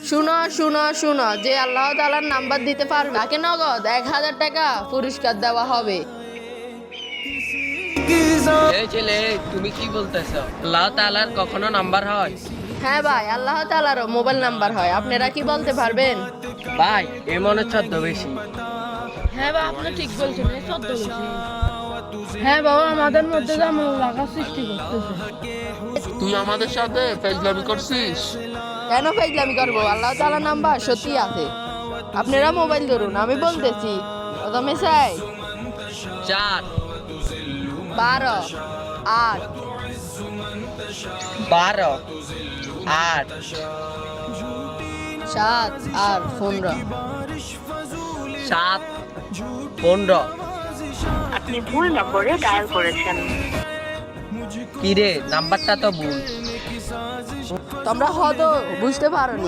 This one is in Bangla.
শুনো শুনো শুনো, যে আল্লাহ তাআলার নাম্বার দিতে পারবে তাকে নগদ 1000 টাকা পুরস্কার দেওয়া হবে। এই ছেলে, তুমি কি বলতেছো? আল্লাহ তাআলার কখনো নাম্বার হয়? হ্যাঁ ভাই, আল্লাহ তাআলারও মোবাইল নাম্বার হয়। আপনারা কি বলতে পারবেন? ভাই, এ মনে ছদ্মবেশী। হ্যাঁ বাবা, আপনি ঠিক বলছেন, এই ছদ্মবেশী। হ্যাঁ বাবা, আমাদের মধ্যে ঝামেলা লাগার সৃষ্টি করতেছে। তুই আমাদের সাথে ফাজলামি করছিস? কেন ফাইজলামি করবো? আল্লাহ তাআলার নাম্বার সত্যি আছে। আপনারা মোবাইল ধরুন, আমি বলতেছি। প্রথমে চাই 4 12 8 12 8 7 আর 15। 7 15। আপনি ভুল নম্বরে ডায়াল করেছেন। কি রে, নাম্বারটা তো ভুল। তোমরা হয়তো বুঝতে পারোনি।